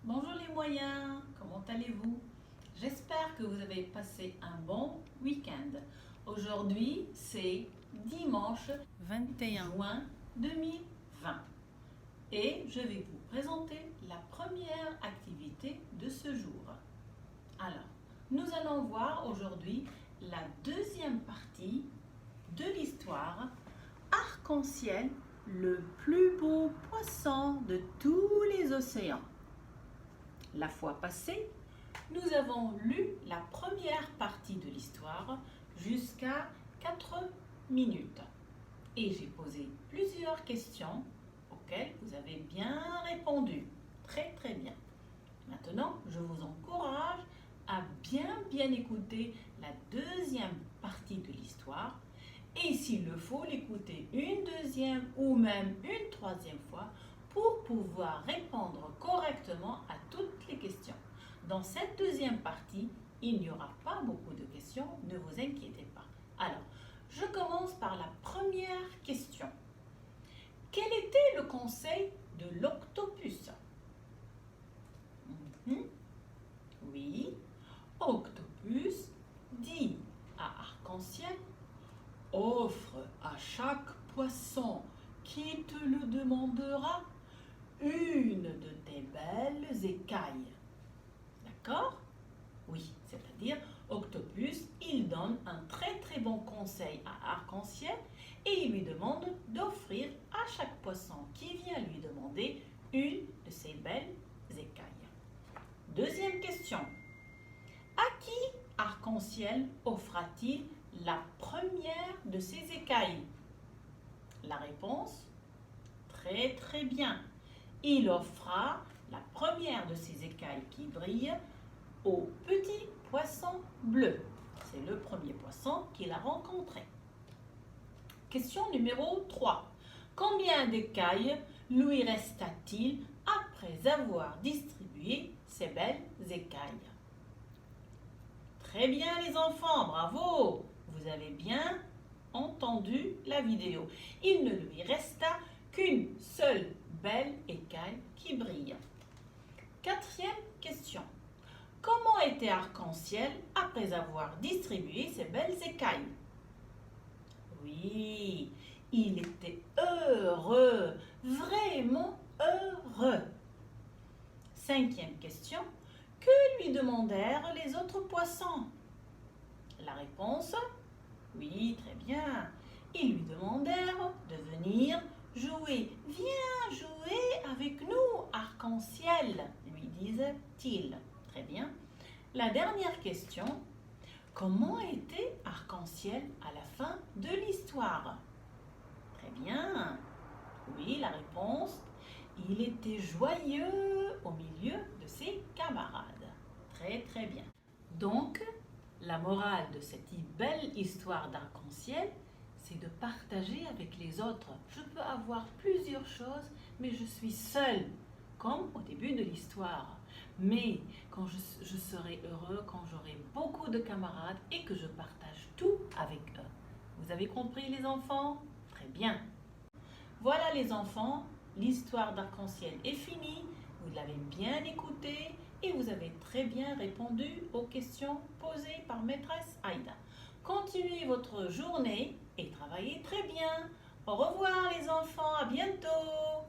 Bonjour les moyens, comment allez-vous? J'espère que vous avez passé un bon week-end. Aujourd'hui, c'est dimanche 21 juin 2020 et je vais vous présenter la première activité de ce jour. Alors, nous allons voir aujourd'hui la deuxième partie de l'histoire Arc-en-ciel, le plus beau poisson de tous les océans. La fois passée, nous avons lu la première partie de l'histoire jusqu'à 4 minutes. Et j'ai posé plusieurs questions auxquelles vous avez bien répondu. Très très bien. Maintenant, je vous encourage à bien écouter la deuxième partie de l'histoire et s'il le faut, l'écouter une deuxième ou même une troisième fois pour pouvoir répondre correctement à toutes les questions. Dans cette deuxième partie, il n'y aura pas beaucoup de questions, ne vous inquiétez pas. Alors, je commence par la première question. Quel était le conseil de l'octopus? Oui, Octopus dit à Arc-en-ciel: offre à chaque poisson qui te le demandera une de tes belles écailles. D'accord? Oui, c'est-à-dire Octopus, il donne un très bon conseil à Arc-en-ciel et il lui demande d'offrir à chaque poisson qui vient lui demander une de ses belles écailles. Deuxième question. À qui Arc-en-ciel offra-t-il la première de ses écailles? La réponse: très bien. Il offra la première de ses écailles qui brillent au petit poisson bleu. C'est le premier poisson qu'il a rencontré. Question numéro 3. Combien d'écailles lui resta-t-il après avoir distribué ses belles écailles? Très bien les enfants, bravo! Vous avez bien entendu la vidéo. Il ne lui resta qu'une seule belle écaille qui brille. Quatrième question. Comment était Arc-en-ciel après avoir distribué ses belles écailles? Oui, il était heureux, vraiment heureux. Cinquième question. Que lui demandèrent les autres poissons? La réponse: oui, très bien. Ils lui demandèrent de venir jouer. Viens jouer avec nous, Arc-en-ciel, lui disent-ils. Très bien. La dernière question. Comment était Arc-en-ciel à la fin de l'histoire? Très bien. Oui, la réponse: il était joyeux au milieu de ses camarades. Très bien. Donc, la morale de cette belle histoire d'arc-en-ciel, c'est de partager avec les autres. Je peux avoir plusieurs choses, mais je suis seule, comme au début de l'histoire. Mais quand je serai heureux, quand j'aurai beaucoup de camarades et que je partage tout avec eux. Vous avez compris les enfants? Très bien. Voilà les enfants, l'histoire d'arc-en-ciel est finie. Vous l'avez bien écoutée et vous avez très bien répondu aux questions posées par maîtresse Aïda. Continuez votre journée et travaillez très bien. Au revoir les enfants, à bientôt.